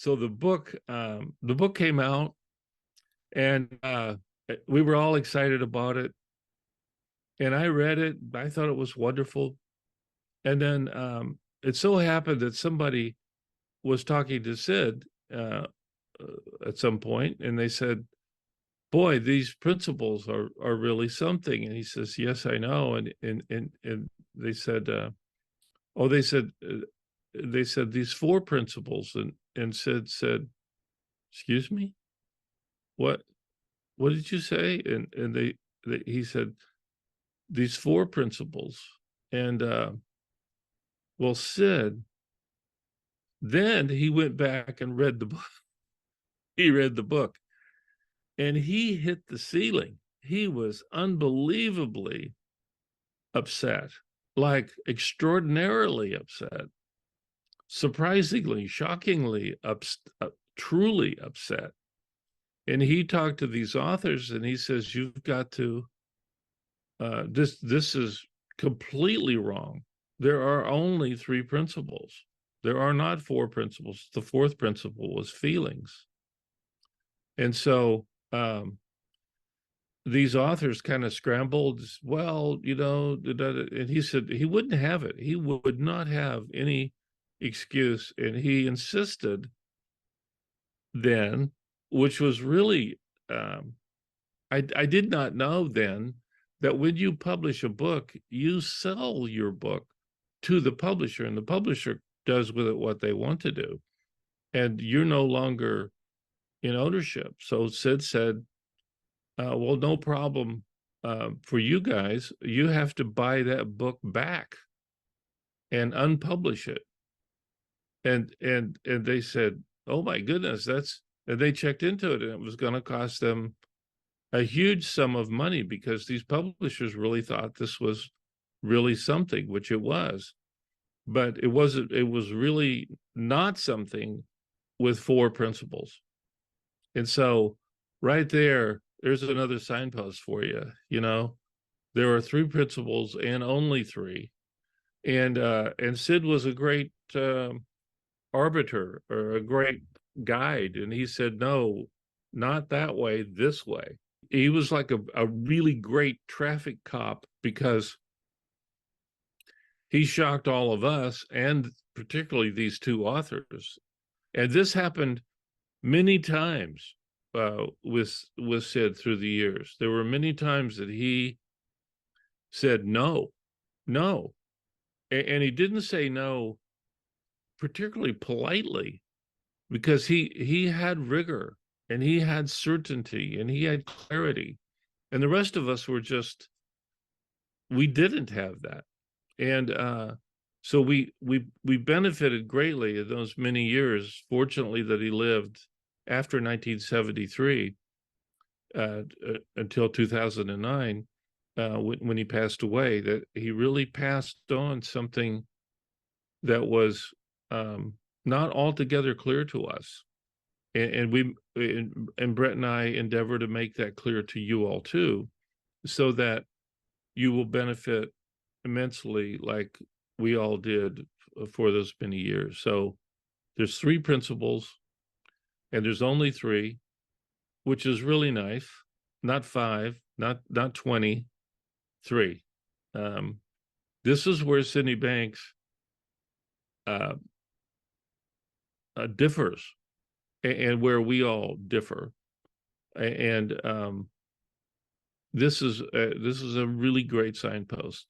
So the book came out, and we were all excited about it. And I read it. I thought it was wonderful. And then it so happened that somebody was talking to Sid at some point, and they said, "Boy, these principles are really something." And he says, "Yes, I know." And they said, "Oh, they said these four principles." And Sid said, "Excuse me, what what did you say?" And he said, "These four principles." And well, Sid, then he went back and read the book. He read the book, and he hit the ceiling. He was unbelievably upset, like extraordinarily upset, surprisingly, shockingly, truly upset. And he talked to these authors, and he says, "You've got to, this is completely wrong. There are only three principles. There are not four principles. The fourth principle was feelings." And so these authors kind of scrambled. Well, and he said he wouldn't have it. He would not have any excuse. And he insisted then, which was really, I did not know then that when you publish a book, you sell your book to the publisher, and the publisher does with it what they want to do. And you're no longer in ownership. So Sid said, well, no problem for you guys. You have to buy that book back and unpublish it. And they said, "Oh my goodness, and they checked into it, and it was going to cost them a huge sum of money, because these publishers really thought this was really something, which it was. But it wasn't, it was really not something with four principles. And so right there's another signpost for you. There are three principles and only three. And Sid was a great arbiter, or a great guide. And he said, "No, not that way, this way." He was like a really great traffic cop, because he shocked all of us, and particularly these two authors. And this happened many times with Sid through the years. There were many times that he said no, no. And he didn't say no particularly politely, because he had rigor, and he had certainty, and he had clarity. And the rest of us were just, we didn't have that. And so we benefited greatly in those many years. Fortunately, that he lived after 1973 until 2009, when he passed away, that he really passed on something that was not altogether clear to us. And Brett and I endeavor to make that clear to you all too, so that you will benefit immensely, like we all did for those many years. So there's three principles, and there's only three, which is really nice. Not five, not 23. This is where Sydney Banks differs, and where we all differ. And this is a really great signpost.